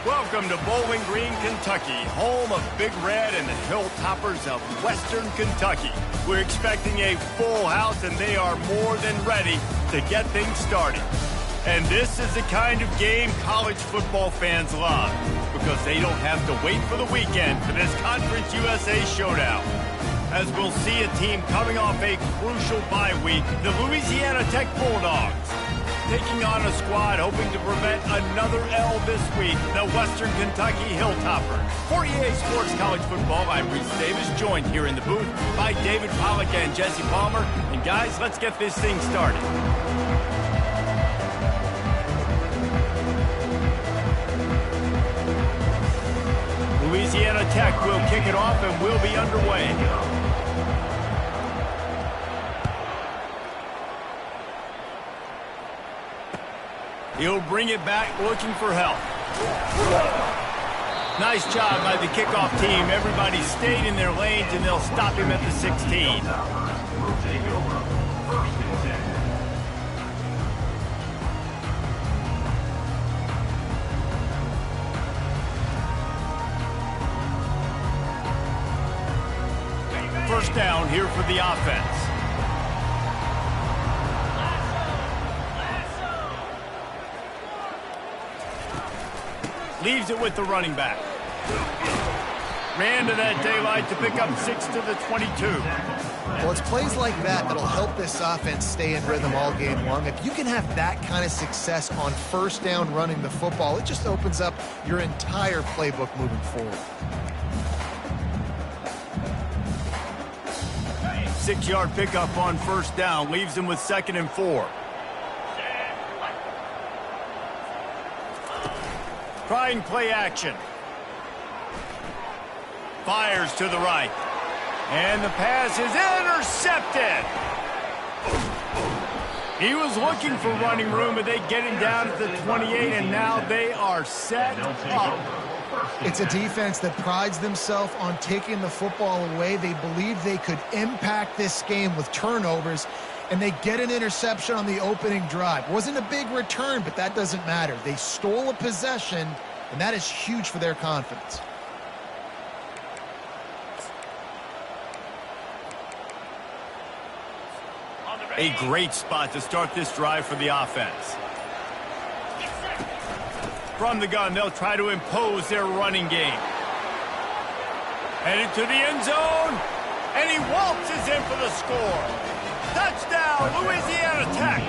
Welcome to Bowling Green, Kentucky, home of Big Red and the Hilltoppers of Western Kentucky. We're expecting a full house, and they are more than ready to get things started. And this is the kind of game college football fans love, because they don't have to wait for the weekend for this Conference USA showdown. As we'll see a team coming off a crucial bye week, the Louisiana Tech Bulldogs, taking on a squad hoping to prevent another L this week, the Western Kentucky Hilltoppers. For EA Sports College Football, I'm Reese Davis, joined here in the booth by David Pollack and Jesse Palmer. And guys, let's get this thing started. Louisiana Tech will kick it off and we'll be underway. He'll bring it back looking for help. Nice job by the kickoff team. Everybody stayed in their lanes and they'll stop him at the 16. First down here for the offense. Leaves it with the running back. Ran to that daylight to pick up 6 to the 22. Well, it's plays like that that'll help this offense stay in rhythm all game long. If you can have that kind of success on first down running the football, it just opens up your entire playbook moving forward. 6-yard pickup on first down. Leaves him with 2nd and 4. Trying play action. Fires to the right. And the pass is intercepted. He was looking for running room, but they get him down at the 28, and now they are set up. It's a defense that prides themselves on taking the football away. They believe they could impact this game with turnovers, and they get an interception on the opening drive. Wasn't a big return, but that doesn't matter. They stole a possession, and that is huge for their confidence. A great spot to start this drive for the offense. From the gun, they'll try to impose their running game. Headed to the end zone, and he waltzes in for the score. Touchdown, Louisiana Tech.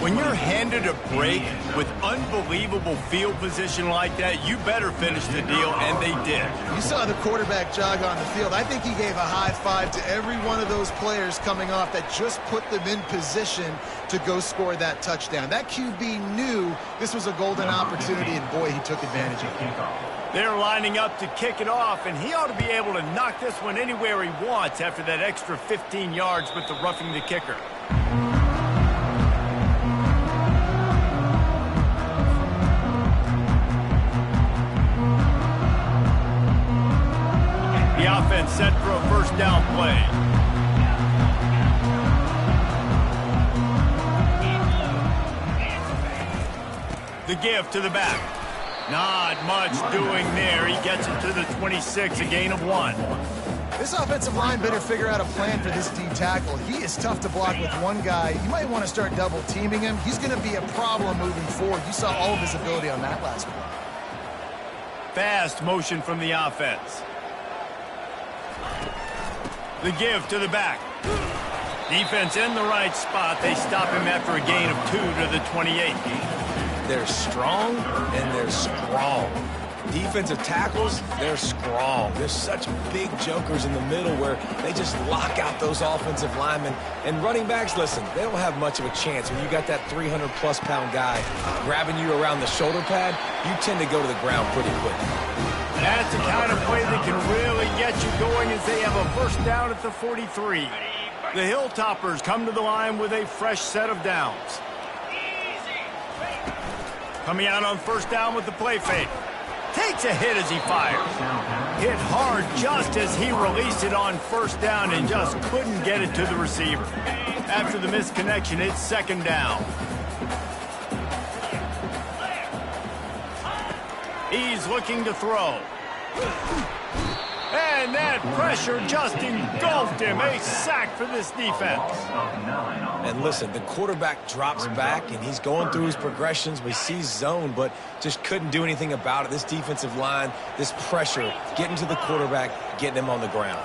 When you're handed a break with unbelievable field position like that, you better finish the deal, and they did. You saw the quarterback jog on the field. I think he gave a high five to every one of those players coming off that just put them in position to go score that touchdown. That QB knew this was a golden opportunity, and boy, he took advantage of it. They're lining up to kick it off, and he ought to be able to knock this one anywhere he wants after that extra 15 yards with the roughing the kicker. The offense set for a first down play. The give to the back. Not much doing there. He gets it to the 26, a gain of 1. This offensive line better figure out a plan for this D tackle. He is tough to block with one guy. You might want to start double teaming him. He's going to be a problem moving forward. You saw all of his ability on that last one. Fast motion from the offense. The give to the back. Defense in the right spot. They stop him after a gain of 2 to the 28. They're strong and they're strong. Defensive tackles, they're strong. There's such big jokers in the middle where they just lock out those offensive linemen. And running backs, listen, they don't have much of a chance. When you got that 300-plus pound guy grabbing you around the shoulder pad, you tend to go to the ground pretty quick. That's the kind of play that can really get you going as they have a first down at the 43. The Hilltoppers come to the line with a fresh set of downs. Coming out on first down with the play fake. Takes a hit as he fires. Hit hard just as he released it on first down and just couldn't get it to the receiver. After the misconnection, it's second down. He's looking to throw. And that pressure just engulfed him. A sack for this defense. And listen, the quarterback drops back, and he's going through his progressions. We see zone, but just couldn't do anything about it. This defensive line, this pressure, getting to the quarterback, getting him on the ground.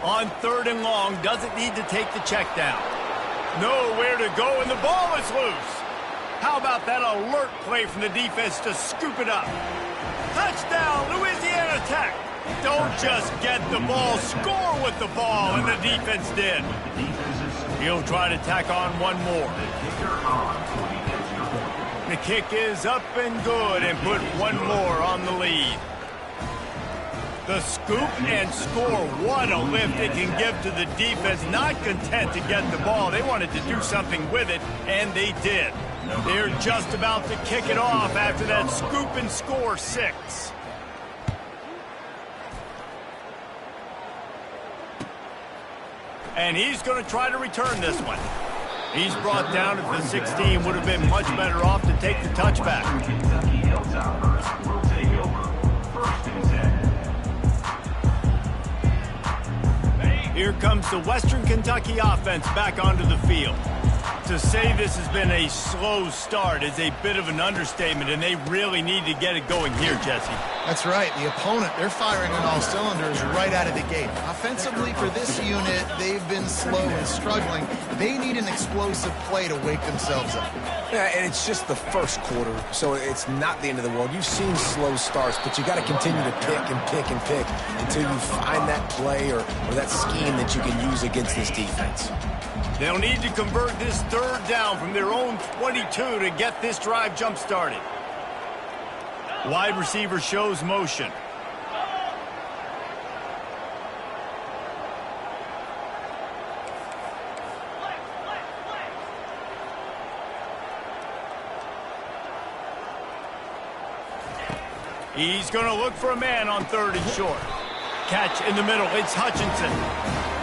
On 3rd and long, doesn't need to take the check down. Nowhere to go, and the ball is loose. How about that alert play from the defense to scoop it up? Touchdown, Louisiana Tech. Don't just get the ball, score with the ball, and the defense did. He'll try to tack on one more. The kick is up and good, and put one more on the lead. The scoop and score, what a lift it can give to the defense. Not content to get the ball, they wanted to do something with it, and they did. They're just about to kick it off after that scoop and score 6. And he's going to try to return this one. He's brought down at the 16, would have been much better off to take the touchback. Here comes the Western Kentucky offense back onto the field. To say this has been a slow start is a bit of an understatement, and they really need to get it going here, Jesse. That's right. The opponent, they're firing on all cylinders right out of the gate. Offensively, for this unit, they've been slow and struggling. They need an explosive play to wake themselves up. Yeah, and it's just the first quarter, so it's not the end of the world. You've seen slow starts, but you got to continue to pick and pick and pick until you find that play or that scheme that you can use against this defense. They'll need to convert this 3rd down from their own 22 to get this drive jump-started. Wide receiver shows motion. He's going to look for a man on 3rd and short. Catch in the middle. It's Hutchinson.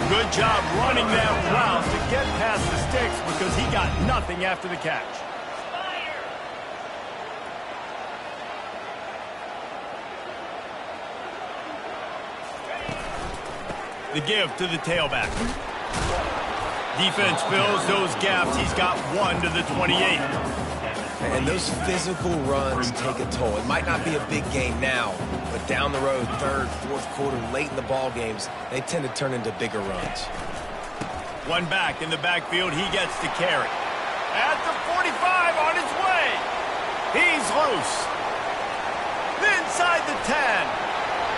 Good job running that route to get past the sticks because he got nothing after the catch. The give to the tailback. Defense fills those gaps. He's got 1 to the 28. And those physical runs take a toll. It might not be a big game now, but down the road, 3rd, 4th quarter, late in the ball games, they tend to turn into bigger runs. One back in the backfield, he gets to carry. At the 45, on his way. He's loose. Inside the 10.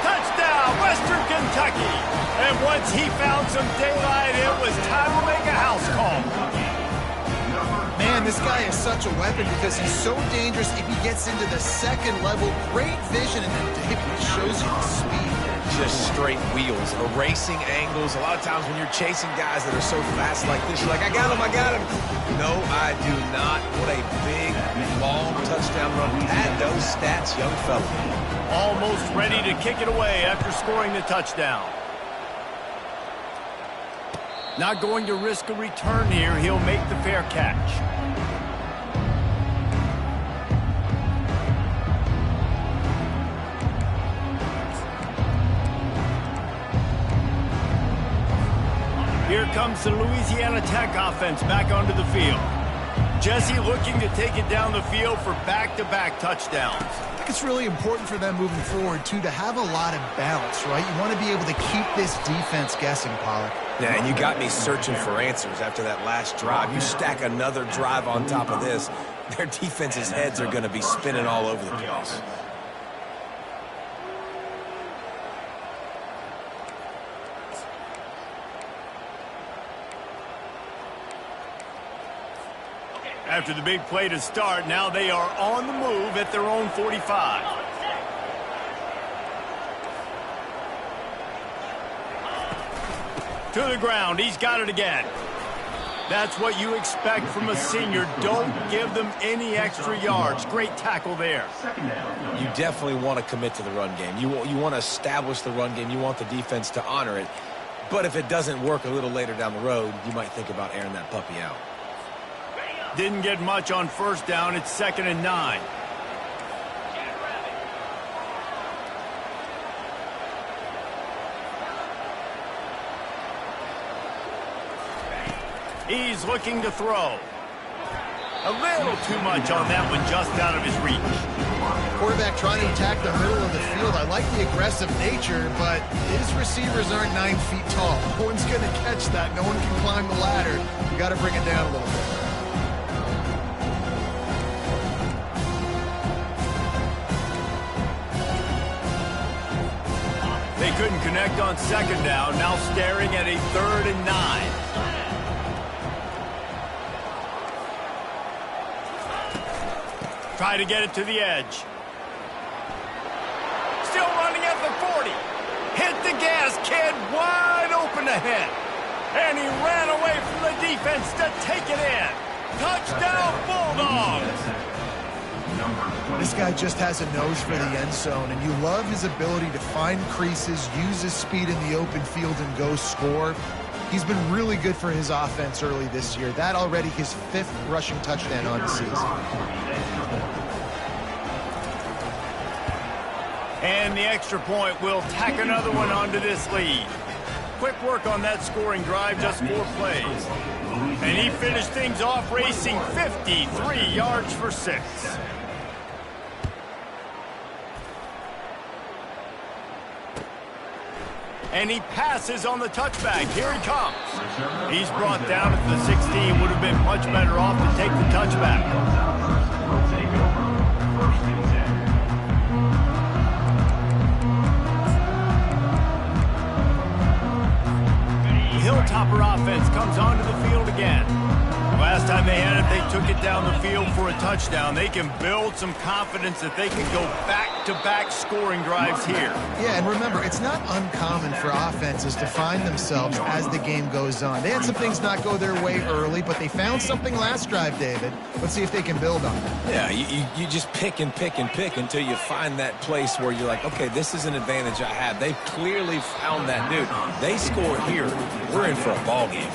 Touchdown, Western Kentucky. And once he found some daylight, it was time to make a house call. Man, this guy is such a weapon because he's so dangerous if he gets into the 2nd level. Great vision, and then it shows you the speed. Just straight wheels, erasing angles. A lot of times when you're chasing guys that are so fast like this, you're like, I got him. No, I do not. What a big, long touchdown run. Pad those stats, young fella. Almost ready to kick it away after scoring the touchdown. Not going to risk a return here. He'll make the fair catch. Here comes the Louisiana Tech offense back onto the field. Jesse looking to take it down the field for back-to-back touchdowns. I think it's really important for them moving forward, too, to have a lot of balance, right? You want to be able to keep this defense guessing, Pollack. Yeah, and you got me searching for answers after that last drive. You stack another drive on top of this, their defense's heads are going to be spinning all over the place. After the big play to start, now they are on the move at their own 45. To the ground, he's got it again. That's what you expect from a senior. Don't give them any extra yards. Great tackle there. You definitely want to commit to the run game. You want to establish the run game. You want the defense to honor it. But if it doesn't work a little later down the road, you might think about airing that puppy out. Didn't get much on first down. It's 2nd and 9. He's looking to throw. A little too much on that one, just out of his reach. Quarterback trying to attack the middle of the field. I like the aggressive nature, but his receivers aren't 9 feet tall. No one's going to catch that. No one can climb the ladder. You got to bring it down a little bit. They couldn't connect on 2nd down. Now staring at a 3rd and 9. Try to get it to the edge. Still running at the 40. Hit the gas, kid. Wide open ahead. And he ran away from the defense to take it in. Touchdown, Bulldogs. This guy just has a nose for the end zone, and you love his ability to find creases, use his speed in the open field, and go score. He's been really good for his offense early this year. That already his 5th rushing touchdown on the season. And the extra point will tack another one onto this lead. Quick work on that scoring drive, just 4 plays. And he finished things off racing 53 yards for 6. And he passes on the touchback. Here he comes. He's brought down at the 16. Would have been much better off to take the touchback. Hilltopper offense comes onto the field again. Last time they had it, they took it down the field for a touchdown. They can build some confidence that they can go back-to-back scoring drives here. Yeah, and remember, it's not uncommon for offenses to find themselves as the game goes on. They had some things not go their way early, but they found something last drive, David. Let's see if they can build on it. Yeah, you just pick and pick and pick until you find that place where you're like, okay, this is an advantage I have. They've clearly found that, dude. They score here. We're in for a ball game.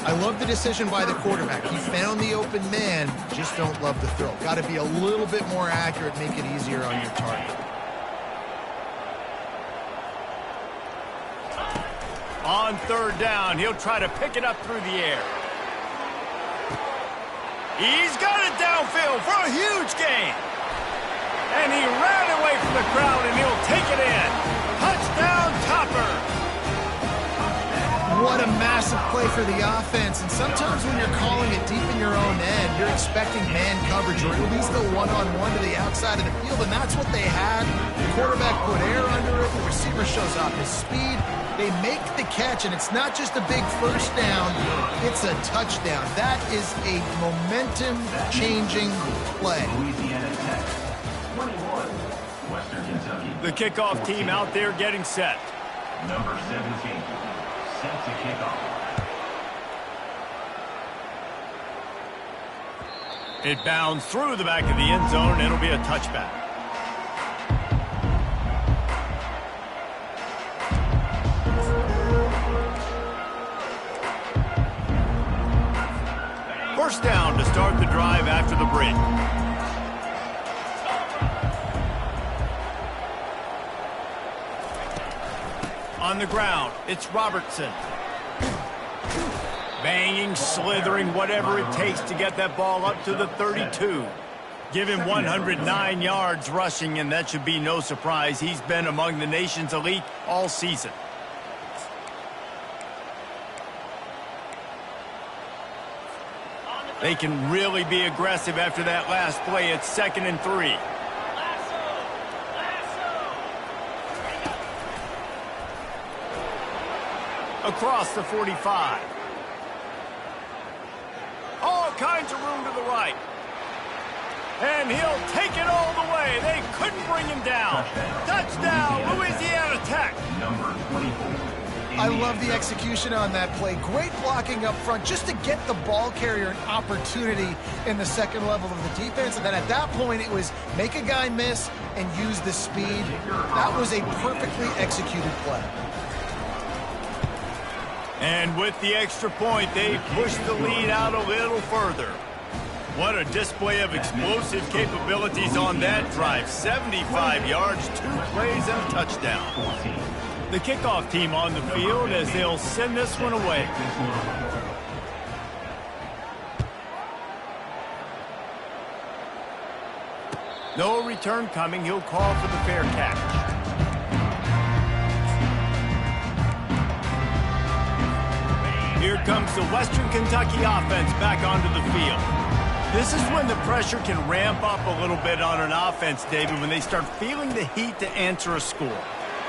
I love the decision by the quarterback. He found the open man, just don't love the throw. Got to be a little bit more accurate, make it easier on your target. On 3rd down, he'll try to pick it up through the air. He's got it downfield for a huge gain. And he ran away from the crowd, and he'll take it in. Touchdown, Topper. What a massive play for the offense. And sometimes when you're calling it deep in your own end, you're expecting man coverage or at least the one-on-one to the outside of the field, and that's what they had. The quarterback put air under it. The receiver shows off his speed. They make the catch, and it's not just a big first down. It's a touchdown. That is a momentum-changing play. The kickoff team out there getting set. Number 17. Set to kick off. It bounds through the back of the end zone, and it'll be a touchback. First down to start the drive after the break. On the ground, it's Robertson. Banging, slithering, whatever it takes to get that ball up to the 32. Give him 109 yards rushing, and that should be no surprise. He's been among the nation's elite all season. They can really be aggressive after that last play. It's 2nd and 3. Across the 45. All kinds of room to the right. And he'll take it all the way. They couldn't bring him down. Touchdown, Louisiana Tech. Number 24. I love the execution on that play. Great blocking up front just to get the ball carrier an opportunity in the second level of the defense. And then at that point, it was make a guy miss and use the speed. That was a perfectly executed play. And with the extra point, they pushed the lead out a little further. What a display of explosive capabilities on that drive. 75 yards, 2 plays, and a touchdown. The kickoff team on the field as they'll send this one away. No return coming. He'll call for the fair catch. Here comes the Western Kentucky offense back onto the field. This is when the pressure can ramp up a little bit on an offense, David, when they start feeling the heat to answer a score.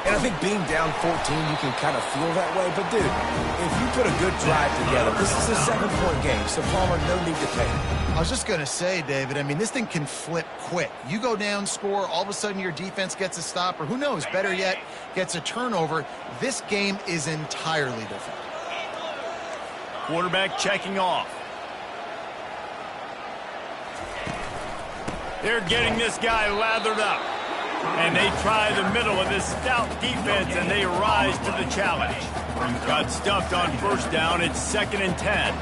And I think being down 14, you can kind of feel that way. But, dude, if you put a good drive together, this is a 7-point game, so Palmer, no need to panic. I was just going to say, David, I mean, this thing can flip quick. You go down, score, all of a sudden your defense gets a stop, or who knows, better yet, gets a turnover. This game is entirely different. Quarterback checking off. They're getting this guy lathered up. And they try the middle of this stout defense, and they rise to the challenge. Got stuffed on first down. It's 2nd and 10.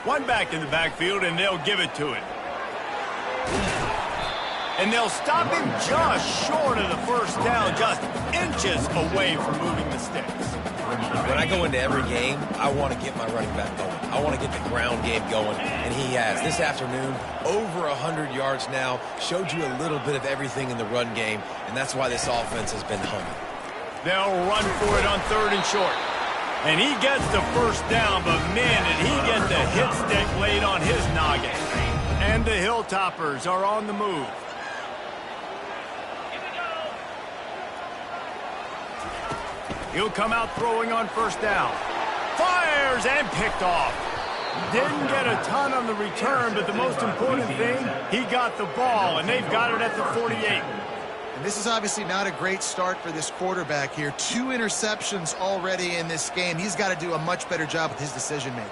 One back in the backfield, and they'll give it to him. And they'll stop him just short of the first down, just inches away from moving the sticks. When I go into every game, I want to get my running back going. I want to get the ground game going, and he has. This afternoon, over 100 yards now, showed you a little bit of everything in the run game, and that's why this offense has been humming. They'll run for it on 3rd and short. And he gets the first down, but man, did he get the hit stick laid on his noggin. And the Hilltoppers are on the move. He'll come out throwing on first down. Fires and picked off. Didn't get a ton on the return, but the most important thing, he got the ball, and they've got it at the 48. And this is obviously not a great start for this quarterback here. 2 interceptions already in this game. He's got to do a much better job with his decision-making.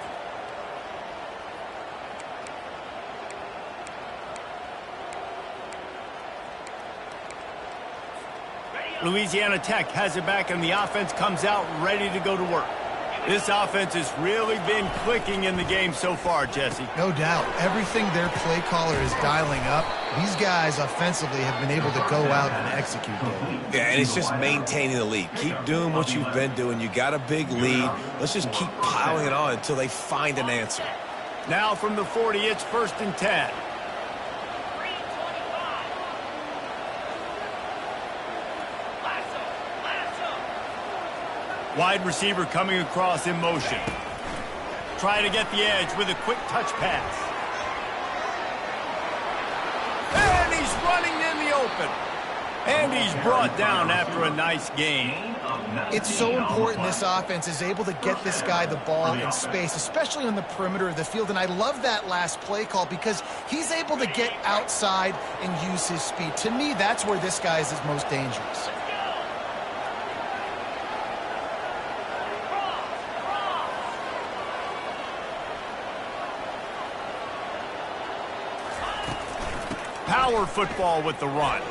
Louisiana Tech has it back, and the offense comes out ready to go to work. This offense has really been clicking in the game so far, Jesse. No doubt. Everything their play caller is dialing up, these guys offensively have been able to go out and execute them. Yeah, and it's just maintaining the lead. Keep doing what you've been doing. You got a big lead. Let's just keep piling it on until they find an answer. Now from the 40, it's 1st and 10. Wide receiver coming across in motion. Trying to get the edge with a quick touch pass. And he's running in the open. And he's brought down after a nice gain. It's so important this offense is able to get this guy the ball in space, especially on the perimeter of the field. And I love that last play call because he's able to get outside and use his speed. To me, that's where this guy is his most dangerous. Power football with the run.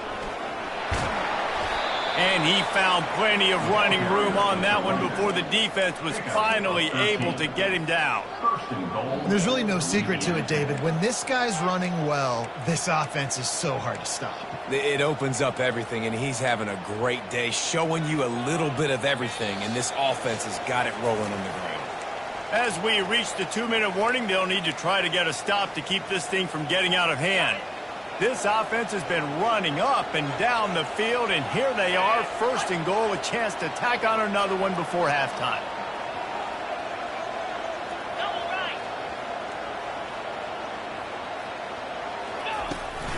And he found plenty of running room on that one before the defense was finally able to get him down. There's really no secret to it, David. When this guy's running well, this offense is so hard to stop. It opens up everything, and he's having a great day, showing you a little bit of everything, and this offense has got it rolling on the ground. As we reach the 2-minute warning, they'll need to try to get a stop to keep this thing from getting out of hand. This offense has been running up and down the field, and here they are, 1st and goal, a chance to tack on another one before halftime.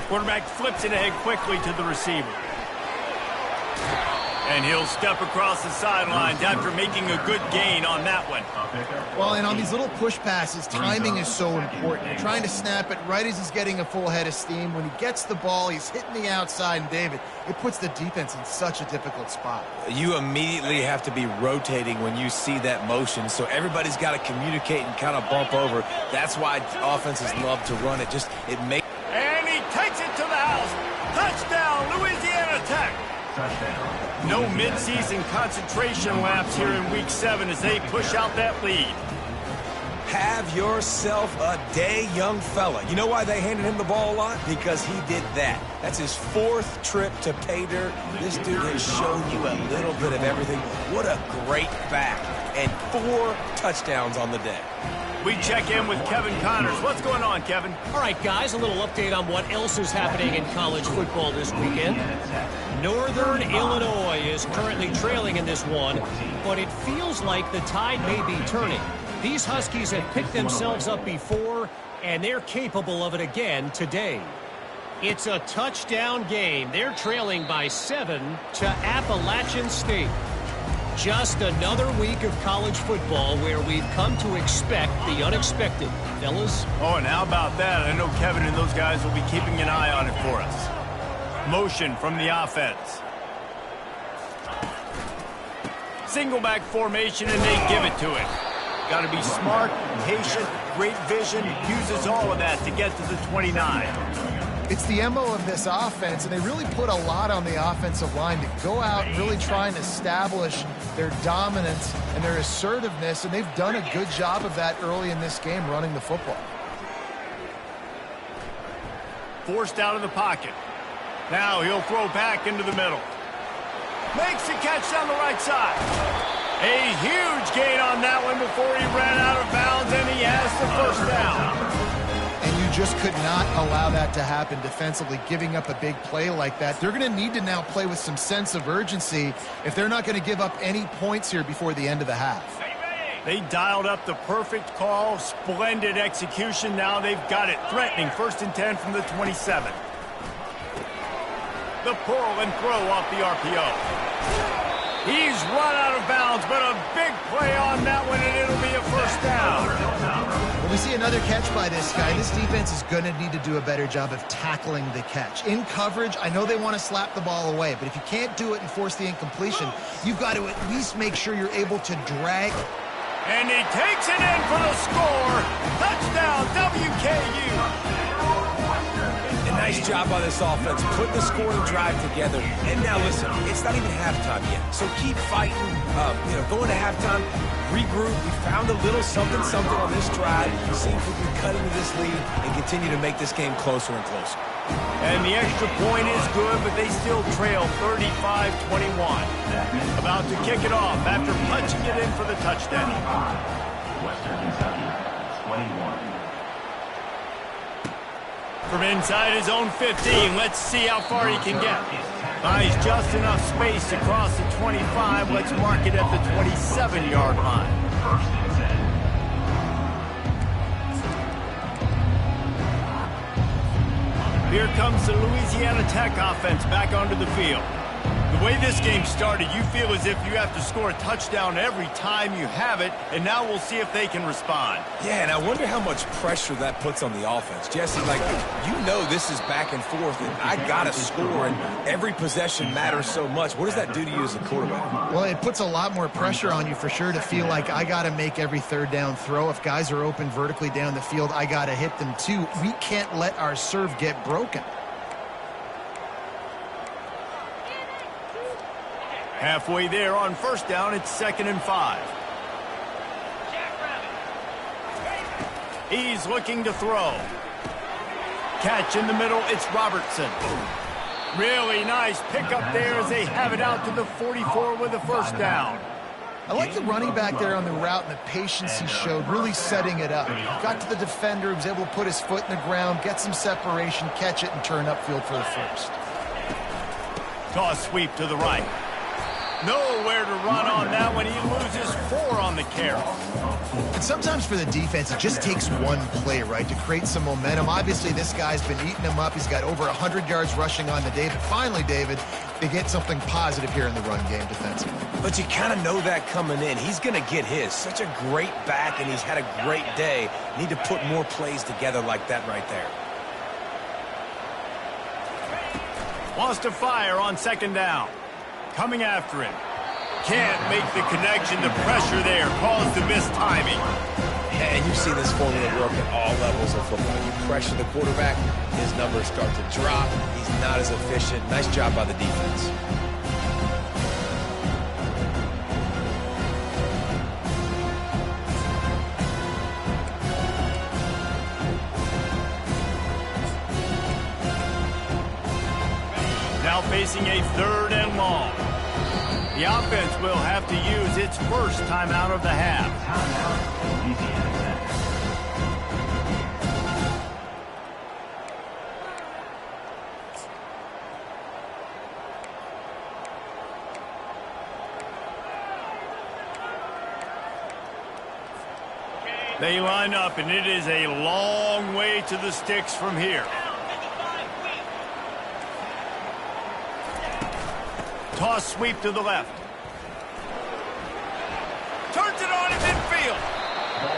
Quarterback flips it ahead quickly to the receiver. And he'll step across the sidelines after making a good gain on that one. Well, and on these little push passes, timing is so important. You're trying to snap it right as he's getting a full head of steam. When he gets the ball, he's hitting the outside, and David, it puts the defense in such a difficult spot. You immediately have to be rotating when you see that motion, so everybody's got to communicate and kind of bump over. That's why offenses love to run it. It makes. And he takes it Touchdown, Louisiana Tech. Touchdown. No midseason concentration laps here in Week 7 as they push out that lead. Have yourself a day, young fella. You know why they handed him the ball a lot? Because he did that. That's his 4th trip to pay dirt. This dude has shown you a little bit of everything. What a great back. And 4 touchdowns on the day. We check in with Kevin Connors. What's going on, Kevin? All right, guys, a little update on what else is happening in college football this weekend. Northern Illinois is currently trailing in this one, but it feels like the tide may be turning. These Huskies have picked themselves up before, and they're capable of it again today. It's a touchdown game. They're trailing by 7 to Appalachian State. Just another week of college football where we've come to expect the unexpected. Fellas? Oh, and how about that? I know Kevin and those guys will be keeping an eye on it for us. Motion from the offense. Single back formation, and they give it to it. Got to be smart, patient, great vision, uses all of that to get to the 29. It's the MO of this offense, and they really put a lot on the offensive line to go out and really try and establish their dominance and their assertiveness, and they've done a good job of that early in this game running the football. Forced out of the pocket. Now he'll throw back into the middle. Makes the catch down the right side. A huge gain on that one before he ran out of bounds, and he has the first down. And you just could not allow that to happen defensively, giving up a big play like that. They're going to need to now play with some sense of urgency if they're not going to give up any points here before the end of the half. They dialed up the perfect call, splendid execution. Now they've got it threatening. 1st and 10 from the 27. The pull and throw off the RPO. He's run out of bounds, but a big play on that one, and it'll be a first down. When we see another catch by this guy, this defense is going to need to do a better job of tackling the catch. In coverage, I know they want to slap the ball away, but if you can't do it and force the incompletion, you've got to at least make sure you're able to drag. And he takes it in for the score. Touchdown, WKU. Nice job by this offense. Put the scoring drive together. And now listen, it's not even halftime yet. So keep fighting. Going to halftime, regroup. We found a little something on this drive. See if we can cut into this lead and continue to make this game closer and closer. And the extra point is good, but they still trail 35-21. About to kick it off after punching it in for the touchdown. Western Kentucky, 21. From inside his own 15, let's see how far he can get. Buys just enough space to cross the 25. Let's mark it at the 27-yard line. 1st and 10. Here comes the Louisiana Tech offense back onto the field. The way this game started, you feel as if you have to score a touchdown every time you have it, and now we'll see if they can respond. Yeah, and I wonder how much pressure that puts on the offense. Jesse, this is back and forth, and I got to score, and every possession matters so much. What does that do to you as a quarterback? Well, it puts a lot more pressure on you for sure to feel like I got to make every 3rd down throw. If guys are open vertically down the field, I got to hit them too. We can't let our serve get broken. Halfway there on 1st down, it's 2nd and 5. He's looking to throw. Catch in the middle, it's Robertson. Really nice pickup there as they have it out to the 44 with a first down. I like the running back there on the route and the patience he showed, really setting it up. Got to the defender, he was able to put his foot in the ground, get some separation, catch it, and turn upfield for the first. Toss sweep to the right. Nowhere to run on that one. He loses 4 on the carry. And sometimes for the defense, it just takes one play, right, to create some momentum. Obviously, this guy's been eating him up. He's got over 100 yards rushing on the day. But finally, David, they get something positive here in the run game defensively. But you kind of know that coming in. He's going to get his. Such a great back, and he's had a great day. Need to put more plays together like that right there. Wants to fire on 2nd down. Coming after him. Can't make the connection. The pressure there caused the missed timing. And you see this formula work at all levels of football. You pressure the quarterback, his numbers start to drop. He's not as efficient. Nice job by the defense. Now facing a 3rd and long. The offense will have to use its first timeout of the half. Timeout, Louisiana Tech. They line up, and it is a long way to the sticks from here. Toss sweep to the left. Turns it on in midfield.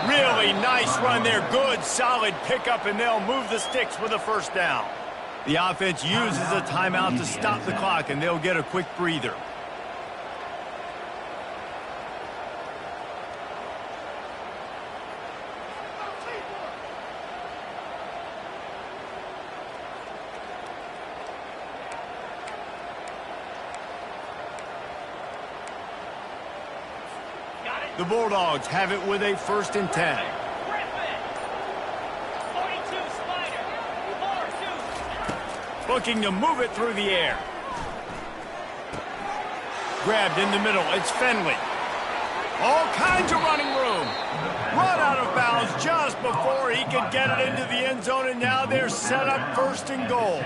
Really nice run there. Good, solid pickup, and they'll move the sticks with a first down. The offense uses a timeout to stop the clock, and they'll get a quick breather. The Bulldogs have it with a 1st and 10. Looking to move it through the air. Grabbed in the middle. It's Finley. All kinds of running room. Run out of bounds just before he could get it into the end zone, and now they're set up 1st and goal.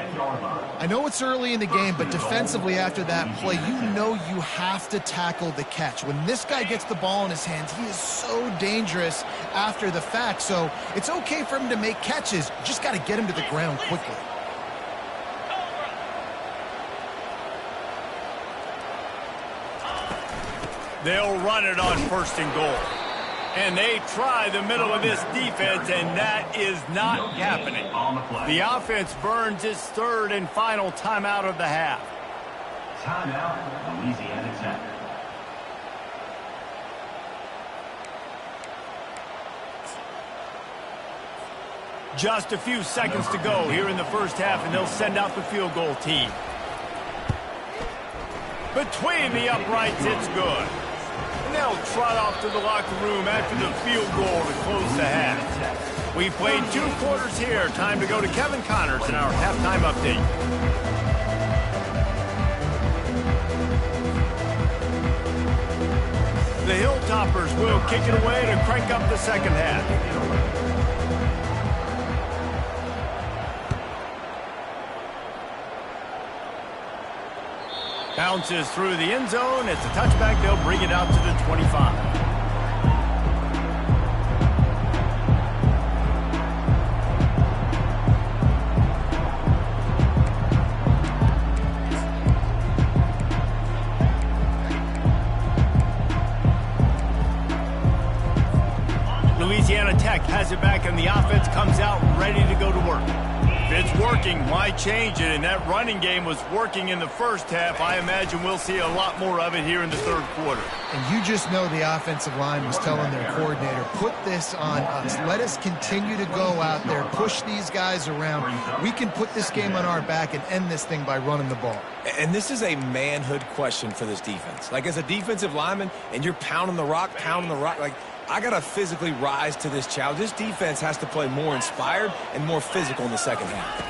I know it's early in the game, but defensively after that play, you know you have to tackle the catch. When this guy gets the ball in his hands, he is so dangerous after the fact. So it's okay for him to make catches. Just got to get him to the ground quickly. They'll run it on 1st and goal. And they try the middle of this defense, and that is not happening. The offense burns its 3rd and final timeout of the half. Timeout, Louisiana Tech. Just a few seconds to go here in the first half, and they'll send out the field goal team. Between the uprights, it's good. And they'll trot off to the locker room after the field goal to close the half. We've played 2 quarters here. Time to go to Kevin Connors in our halftime update. The Hilltoppers will kick it away to crank up the second half. Bounces through the end zone. It's a touchback. They'll bring it out to the 25. Louisiana Tech has it back, and the offense comes out ready to go to work. If it's working, why change it? And that running game was working in the first half. I imagine we'll see a lot more of it here in the 3rd quarter. And you just know the offensive line was telling their coordinator, put this on us. Let us continue to go out there, push these guys around. We can put this game on our back and end this thing by running the ball. And this is a manhood question for this defense. Like, as a defensive lineman, and you're pounding the rock, like, I got to physically rise to this challenge. This defense has to play more inspired and more physical in the second half.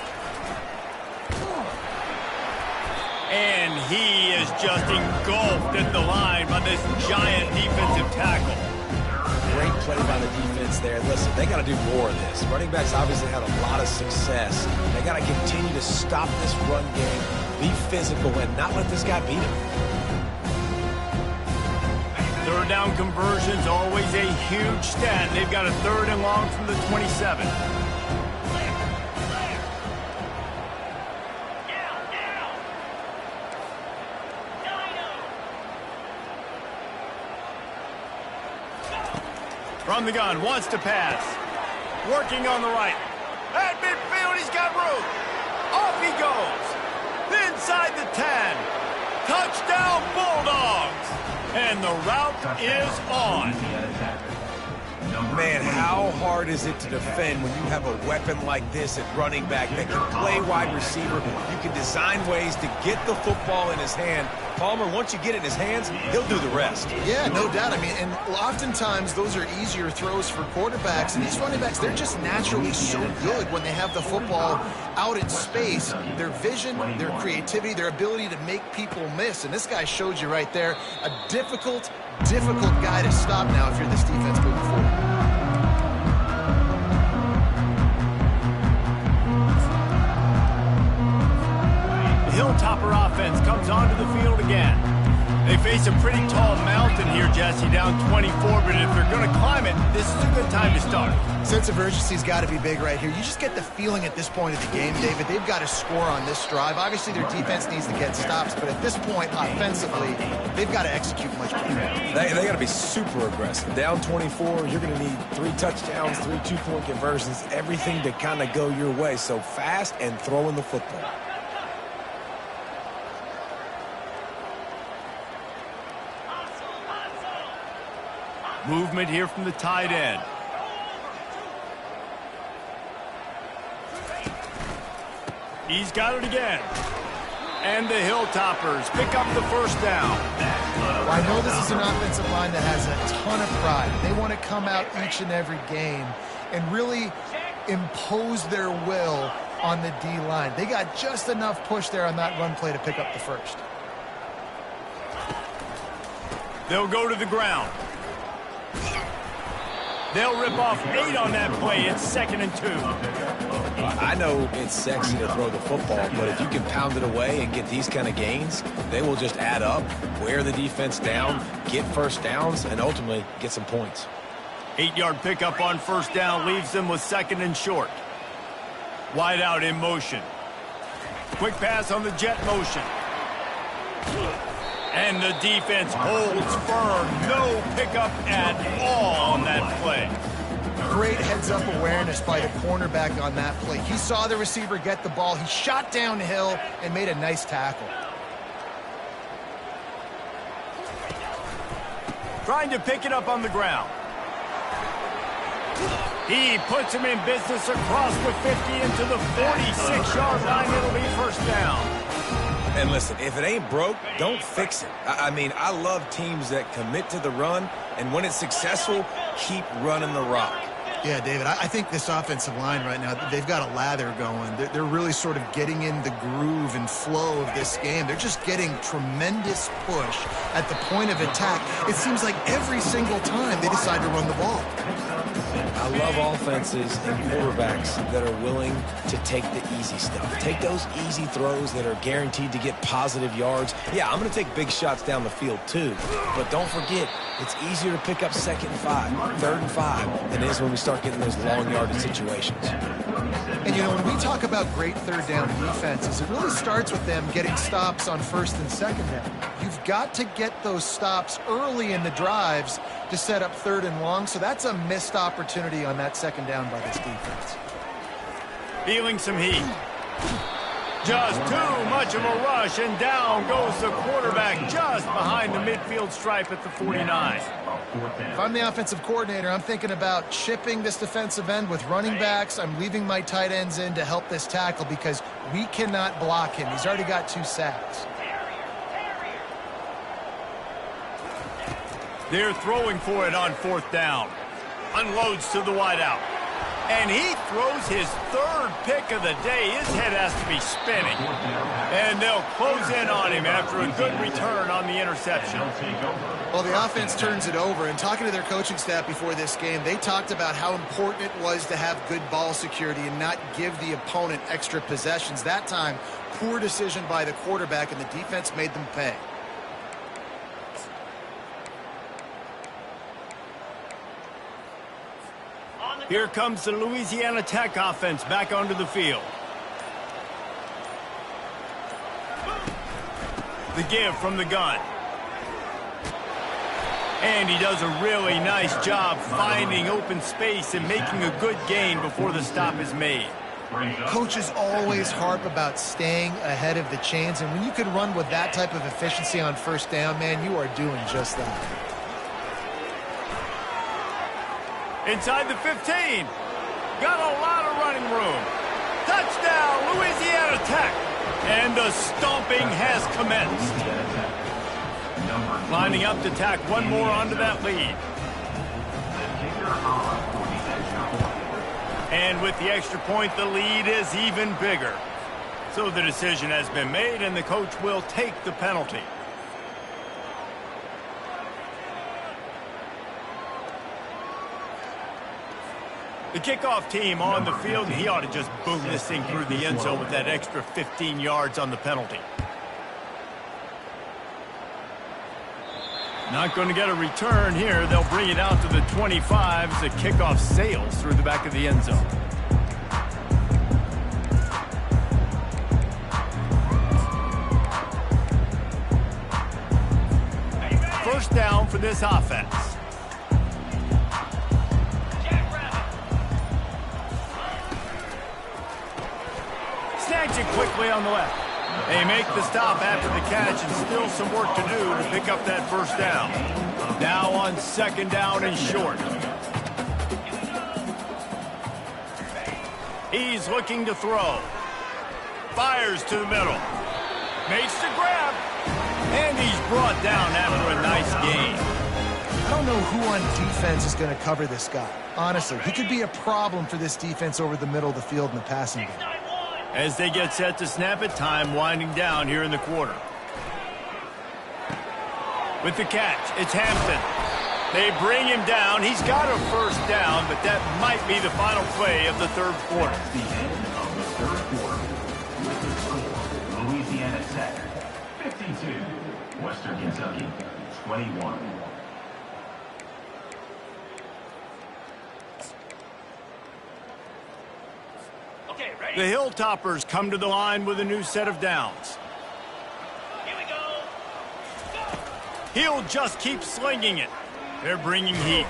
And he is just engulfed at the line by this giant defensive tackle. Great play by the defense there. Listen, they got to do more of this. Running backs obviously had a lot of success. They got to continue to stop this run game, be physical, and not let this guy beat him. 3rd down conversion's always a huge stat. They've got a 3rd and long from the 27. From the gun, wants to pass. Working on the right. At midfield, he's got room. Off he goes. Inside the 10. Touchdown, Bulldogs. And the route is on. Man, how hard is it to defend when you have a weapon like this at running back that can play wide receiver? You can design ways to get the football in his hand. Palmer, once you get it in his hands, he'll do the rest. Yeah, no doubt. I mean, and oftentimes those are easier throws for quarterbacks. And these running backs, they're just naturally so good when they have the football out in space. Their vision, their creativity, their ability to make people miss. And this guy showed you right there, a difficult guy to stop now if you're this defense moving forward. Hilltopper offense comes onto the field again. They face a pretty tall mountain here, Jesse, down 24, but if they're going to climb it, this is a good time to start. Sense of urgency's got to be big right here. You just get the feeling at this point of the game, David, they've got to score on this drive. Obviously, their defense needs to get stops, but at this point, offensively, they've got to execute much better. They got to be super aggressive. Down 24, you're going to need 3 touchdowns, 3 2-point conversions, everything to kind of go your way. So fast and throwing the football. Movement here from the tight end. He's got it again. And the Hilltoppers pick up the first down. Well, I know this is an offensive line that has a ton of pride. They want to come out each and every game and really impose their will on the D-line. They got just enough push there on that run play to pick up the first. They'll go to the ground. They'll rip off 8 on that play. It's 2nd and 2. I know it's sexy to throw the football, but if you can pound it away and get these kind of gains, they will just add up, wear the defense down, get first downs, and ultimately get some points. 8-yard pickup on first down leaves them with 2nd and short. Wide out in motion. Quick pass on the jet motion. And the defense holds firm. No pickup at all on that play. Great heads-up awareness by the cornerback on that play. He saw the receiver get the ball. He shot downhill and made a nice tackle. Trying to pick it up on the ground. He puts him in business across the 50 into the 46-yard line. It'll be first down. And listen, if it ain't broke, don't fix it. I mean, I love teams that commit to the run, and when it's successful, keep running the rock. Yeah, David, I think this offensive line right now, they've got a lather going. They're really sort of getting in the groove and flow of this game. They're just getting tremendous push at the point of attack. It seems like every single time they decide to run the ball. I love offenses and quarterbacks that are willing to take the easy stuff. Take those easy throws that are guaranteed to get positive yards. Yeah, I'm going to take big shots down the field too. But don't forget, it's easier to pick up 2nd and 5, 3rd and 5 than it is when we start getting those long yardage situations. And, you know, when we talk about great third down defenses, it really starts with them getting stops on 1st and 2nd down. You've got to get those stops early in the drives to set up 3rd and long, so that's a missed opportunity on that 2nd down by this defense. Feeling some heat. Just too much of a rush, and down goes the quarterback just behind the midfield stripe at the 49. If I'm the offensive coordinator, I'm thinking about chipping this defensive end with running backs. I'm leaving my tight ends in to help this tackle because we cannot block him. He's already got 2 sacks. They're throwing for it on 4th down. Unloads to the wideout. And he throws his 3rd pick of the day. His head has to be spinning. And they'll close in on him after a good return on the interception. Well, the offense turns it over, and talking to their coaching staff before this game, they talked about how important it was to have good ball security and not give the opponent extra possessions. That time, poor decision by the quarterback, and the defense made them pay. Here comes the Louisiana Tech offense back onto the field. The give from the gun. And he does a really nice job finding open space and making a good gain before the stop is made. Coaches always harp about staying ahead of the chains, and when you can run with that type of efficiency on 1st down, man, you are doing just that. Inside the 15. Got a lot of running room. Touchdown, Louisiana Tech. And the stomping has commenced. Lining up to tack one more onto that lead. And with the extra point, the lead is even bigger. So the decision has been made, and the coach will take the penalty. The kickoff team on the field, and he ought to just boom this thing through the end zone with that extra 15 yards on the penalty. Not going to get a return here. They'll bring it out to the 25 as the kickoff sails through the back of the end zone. First down for this offense. Snags it quickly on the left. They make the stop after the catch, and still some work to do to pick up that first down. Now on second down and short. He's looking to throw. Fires to the middle. Makes the grab. And he's brought down after a nice gain. I don't know who on defense is going to cover this guy. Honestly, he could be a problem for this defense over the middle of the field in the passing game. As they get set to snap it, time winding down here in the quarter. With the catch, it's Hampton. They bring him down. He's got a first down, but that might be the final play of the third quarter. The end of the third quarter. With the score, Louisiana Tech 52, Western Kentucky 21. The Hilltoppers come to the line with a new set of downs. Here we go. He'll just keep slinging it. They're bringing heat.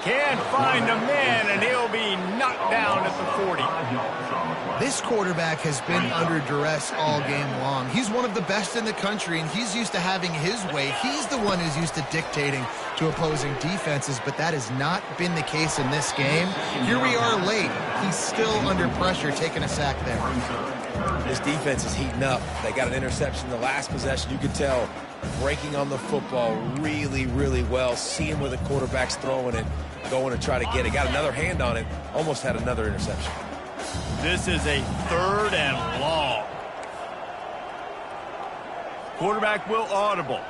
Can't find a man, and he'll be knocked down at the 40. This quarterback has been under duress all game long. He's one of the best in the country, and he's used to having his way. He's the one who's used to dictating to opposing defenses, but that has not been the case in this game. Here we are late. He's still under pressure, taking a sack there. This defense is heating up. They got an interception in the last possession. You could tell breaking on the football really, really well. Seeing where the quarterback's throwing it, going to try to get it. Got another hand on it. Almost had another interception. This is a third and long. Quarterback will audible.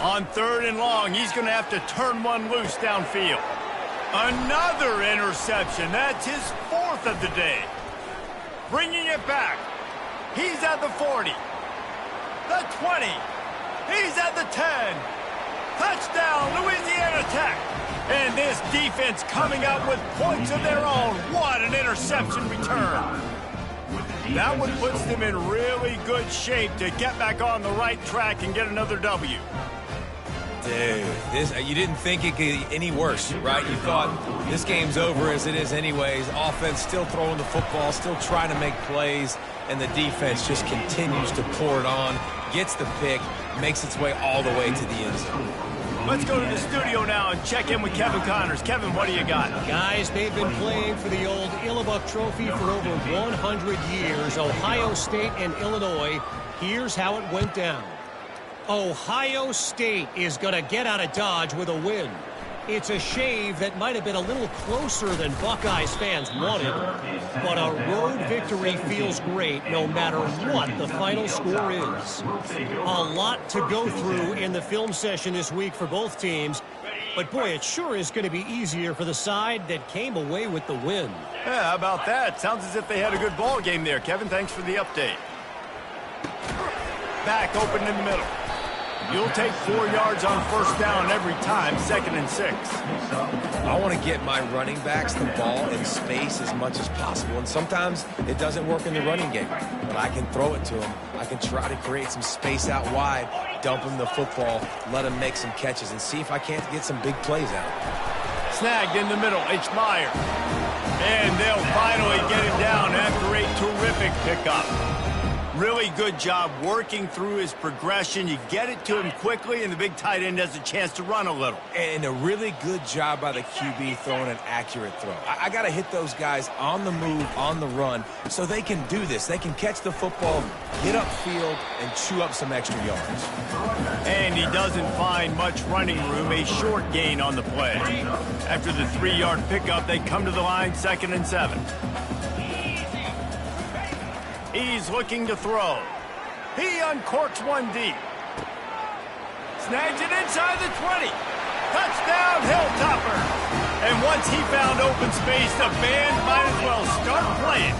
On third and long, he's going to have to turn one loose downfield. Another interception. That's his fourth of the day. Bringing it back. He's at the 40. The 20. He's at the 10. Touchdown, Louisiana Tech. And this defense coming up with points of their own. What an interception return. That one puts them in really good shape to get back on the right track and get another W. Dude, you didn't think it could get any worse, right? You thought this game's over as it is anyways. Offense still throwing the football, still trying to make plays, and the defense just continues to pour it on, gets the pick, makes its way all the way to the end zone. Let's go to the studio now and check in with Kevin Connors. Kevin, what do you got? Guys, they've been playing for the old Illibuck Trophy for over 100 years. Ohio State and Illinois. Here's how it went down. Ohio State is going to get out of Dodge with a win. It's a shave that might have been a little closer than Buckeyes fans wanted, but a road victory feels great no matter what the final score is. A lot to go through in the film session this week for both teams, but boy, it sure is going to be easier for the side that came away with the win. Yeah, how about that? Sounds as if they had a good ball game there. Kevin, thanks for the update. Back open in the middle. You'll take 4 yards on first down every time, 2nd and 6. I want to get my running backs the ball in space as much as possible, and sometimes it doesn't work in the running game, but I can throw it to them. I can try to create some space out wide, dump them the football, let them make some catches, and see if I can't get some big plays out. Snagged in the middle, it's Meyer. And they'll finally get him down after a terrific pickup. Really good job working through his progression. You get it to him quickly, and the big tight end has a chance to run a little. And a really good job by the QB throwing an accurate throw. I got to hit those guys on the move, on the run, so they can do this. They can catch the football, get upfield, and chew up some extra yards. And he doesn't find much running room, a short gain on the play. After the 3-yard pickup, they come to the line, 2nd and 7. He's looking to throw. He uncorks one deep. Snags it inside the 20. Touchdown, Hilltopper. And once he found open space, the band might as well start playing.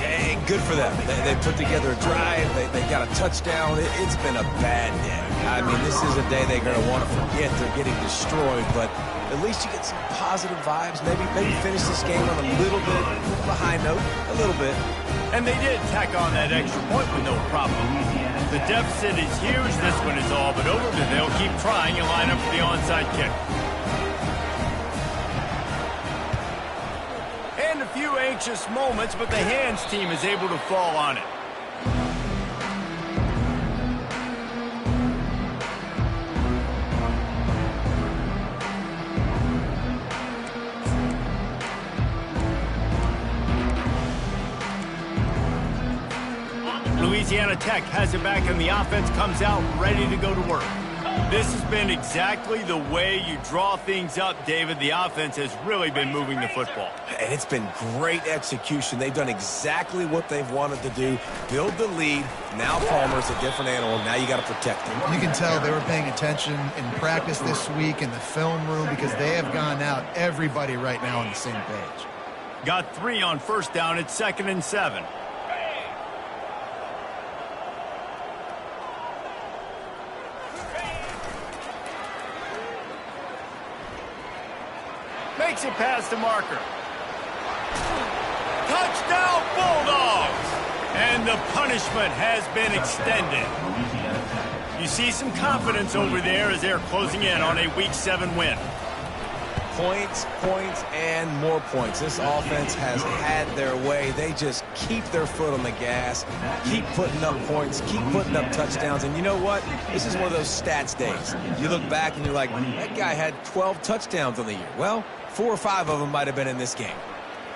Yeah, good for them. They put together a drive. They got a touchdown. It's been a bad day. I mean, this is a day they're going to want to forget. They're getting destroyed, but at least you get some positive vibes. Maybe finish this game on a little bit of a high note, a little bit. And they did tack on that extra point with no problem. The deficit is huge. This one is all but over, but they'll keep trying and line up for the onside kick. And a few anxious moments, but the hands team is able to fall on it. Louisiana Tech has it back, and the offense comes out ready to go to work. This has been exactly the way you draw things up, David. The offense has really been moving the football. And it's been great execution. They've done exactly what they've wanted to do. Build the lead. Now Palmer's a different animal. Now you got to protect him. You can tell they were paying attention in practice this week in the film room because they have gone out, everybody right now on the same page. Got 3 on 1st down. It's 2nd and 7. Makes it past the marker. Touchdown, Bulldogs! And the punishment has been extended. You see some confidence over there as they're closing in on a Week 7 win. Points, points, and more points. This offense has had their way. They just keep their foot on the gas, keep putting up points, keep putting up touchdowns. And you know what? This is one of those stats days. You look back and you're like, that guy had 12 touchdowns on the year. Well, 4 or 5 of them might have been in this game.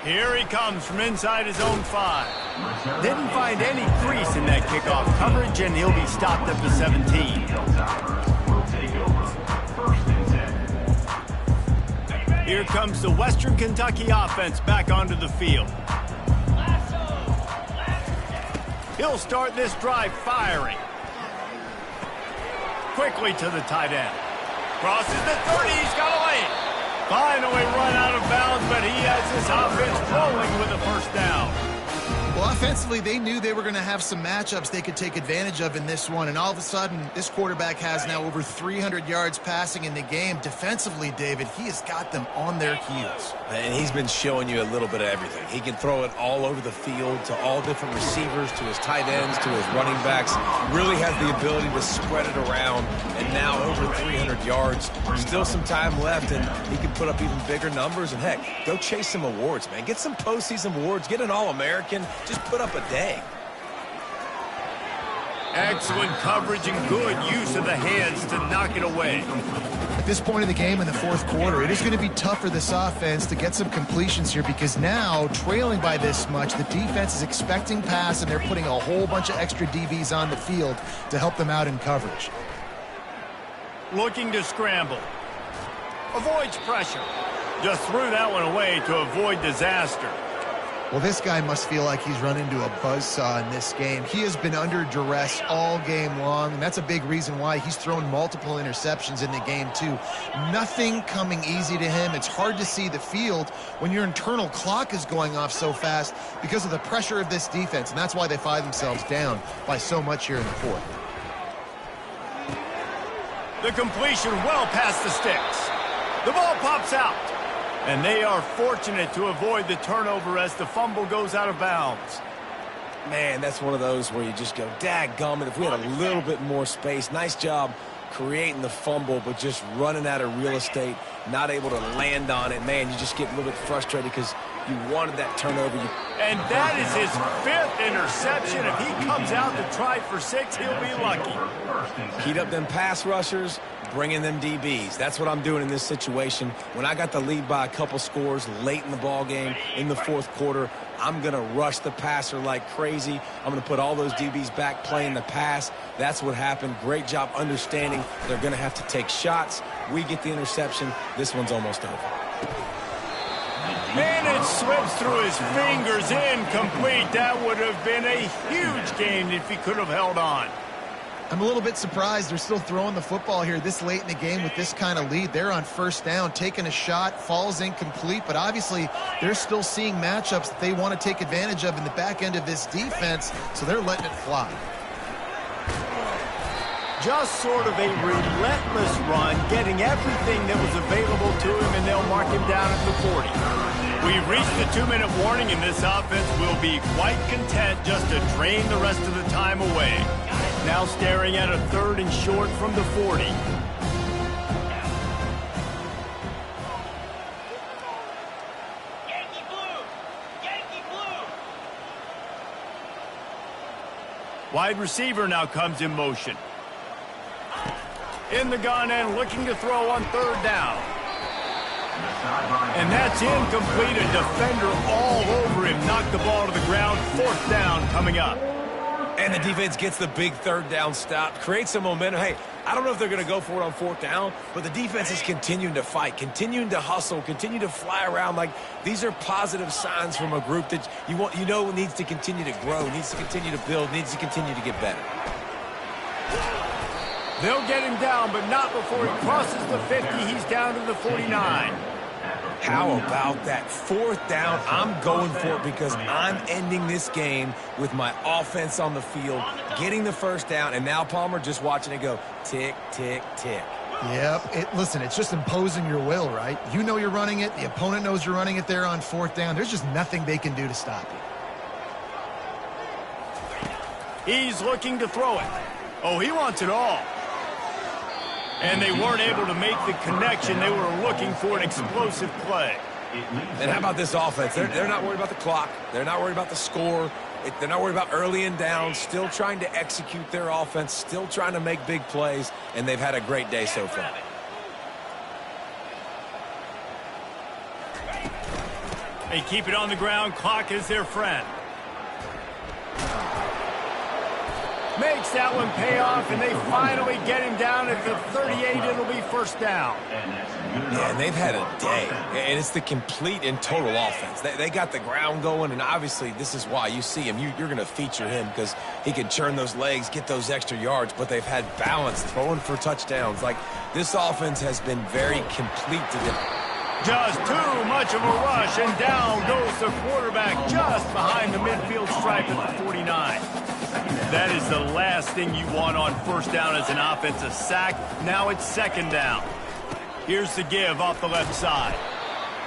Here he comes from inside his own 5. Didn't find any crease in that kickoff coverage, and he'll be stopped at the 17. Here comes the Western Kentucky offense back onto the field. He'll start this drive firing. Quickly to the tight end. Crosses the 30, he's got a lane. Finally run out of bounds, but he has his offense rolling with a 1st down. Well, offensively, they knew they were going to have some matchups they could take advantage of in this one, and all of a sudden, this quarterback has now over 300 yards passing in the game. Defensively, David, he has got them on their heels. And he's been showing you a little bit of everything. He can throw it all over the field to all different receivers, to his tight ends, to his running backs. Really has the ability to spread it around, and now over 300 yards. Still some time left, and he can put up even bigger numbers. And, heck, go chase some awards, man. Get some postseason awards. Get an All-American. Just put up a day. Excellent coverage and good use of the hands to knock it away. At this point in the game in the 4th quarter, it is going to be tough for this offense to get some completions here because now, trailing by this much, the defense is expecting pass, and they're putting a whole bunch of extra DBs on the field to help them out in coverage. Looking to scramble. Avoids pressure. Just threw that one away to avoid disaster. Well, this guy must feel like he's run into a buzzsaw in this game. He has been under duress all game long, and that's a big reason why he's thrown multiple interceptions in the game, too. Nothing coming easy to him. It's hard to see the field when your internal clock is going off so fast because of the pressure of this defense, and that's why they find themselves down by so much here in the 4th. The completion well past the sticks. The ball pops out. And they are fortunate to avoid the turnover as the fumble goes out of bounds. Man, that's one of those where you just go, dadgummit, if we had a little bit more space. Nice job creating the fumble, but just running out of real estate, not able to land on it. Man, you just get a little bit frustrated because you wanted that turnover. And that is his 5th interception. If he comes out to try for 6, he'll be lucky. Heat up them pass rushers, bring in them DBs. That's what I'm doing in this situation. When I got the lead by a couple scores late in the ball game, in the 4th quarter, I'm going to rush the passer like crazy. I'm going to put all those DBs back playing the pass. That's what happened. Great job understanding they're going to have to take shots. We get the interception. This one's almost over. Man, it slips through his fingers, incomplete. That would have been a huge gain if he could have held on. I'm a little bit surprised they're still throwing the football here this late in the game with this kind of lead. They're on 1st down, taking a shot, falls incomplete, but obviously they're still seeing matchups that they want to take advantage of in the back end of this defense, so they're letting it fly. Just sort of a relentless run, getting everything that was available to him, and they'll mark him down at the 40. We've reached the 2-minute warning, and this offense will be quite content just to drain the rest of the time away. Now staring at a 3rd and short from the 40. Yankee blue! Yankee blue! Wide receiver now comes in motion. In the gun and looking to throw on 3rd down. And that's incomplete. A defender all over him. Knocked the ball to the ground. 4th down coming up. And the defense gets the big 3rd down stop, creates some momentum. Hey, I don't know if they're going to go for it on 4th down, but the defense is continuing to fight, continuing to hustle, continue to fly around. Like, these are positive signs from a group that you know needs to continue to grow, needs to continue to build, needs to continue to get better. They'll get him down, but not before he crosses the 50. He's down to the 49. How about that 4th down? I'm going for it because I'm ending this game with my offense on the field, getting the 1st down, and now Palmer just watching it go tick, tick, tick. Yep. Listen, it's just imposing your will, right? You know you're running it. The opponent knows you're running it there on 4th down. There's just nothing they can do to stop you. He's looking to throw it. Oh, he wants it all. And they weren't able to make the connection. They were looking for an explosive play. And how about this offense? They're not worried about the clock. They're not worried about the score. They're not worried about early and down. Still trying to execute their offense. Still trying to make big plays. And they've had a great day so far. They keep it on the ground. Clock is their friend. Makes that one pay off, and they finally get him down at the 38. It'll be 1st down. Yeah, and they've had a day, and it's the complete and total offense. They got the ground going, and obviously this is why you see him. You're going to feature him because he can churn those legs, get those extra yards, but they've had balance, throwing for touchdowns. Like, this offense has been very complete today. Just too much of a rush, and down goes the quarterback just behind the midfield stripe at the 49. That is the last thing you want on 1st down as an offensive sack. Now it's 2nd down. Here's the give off the left side.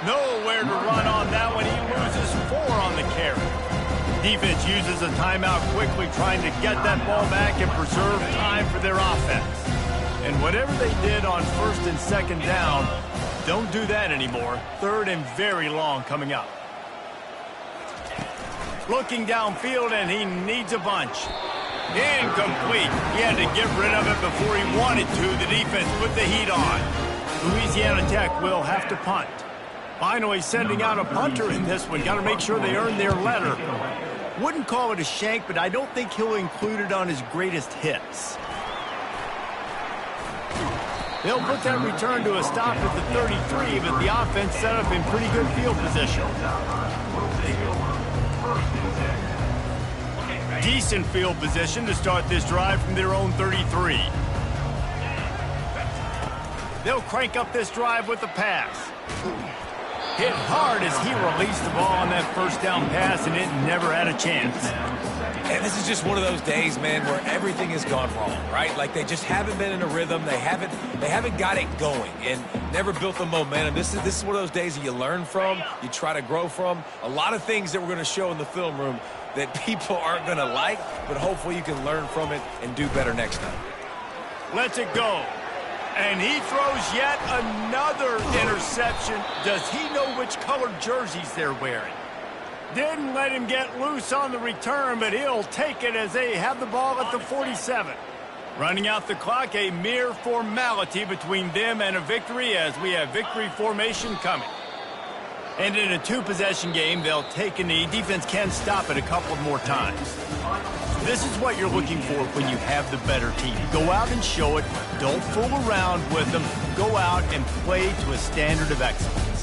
Nowhere to run on that one. He loses 4 on the carry. Defense uses a timeout quickly, trying to get that ball back and preserve time for their offense. And whatever they did on 1st and 2nd down, don't do that anymore. 3rd and very long coming up. Looking downfield, and he needs a bunch. Incomplete. He had to get rid of it before he wanted to. The defense put the heat on. Louisiana Tech will have to punt. Finally sending out a punter in this one. Got to make sure they earn their letter. Wouldn't call it a shank, but I don't think he'll include it on his greatest hits. They'll put that return to a stop at the 33, but the offense set up in pretty good field position. Decent field position to start this drive from their own 33. They'll crank up this drive with the pass. Hit hard as he released the ball on that 1st down pass, and it never had a chance. And this is just one of those days, man, where everything has gone wrong, right? Like, they just haven't been in a rhythm. They haven't got it going and never built the momentum. This is one of those days that you learn from, you try to grow from. A lot of things that we're going to show in the film room that people aren't going to like, but hopefully you can learn from it and do better next time. Lets it go. And he throws yet another interception. Does he know which colored jerseys they're wearing? Didn't let him get loose on the return, but he'll take it as they have the ball at the 47. Running out the clock, a mere formality between them and a victory as we have victory formation coming. And in a two-possession game, they'll take a knee. Defense can stop it a couple more times. This is what you're looking for when you have the better team. Go out and show it. Don't fool around with them. Go out and play to a standard of excellence.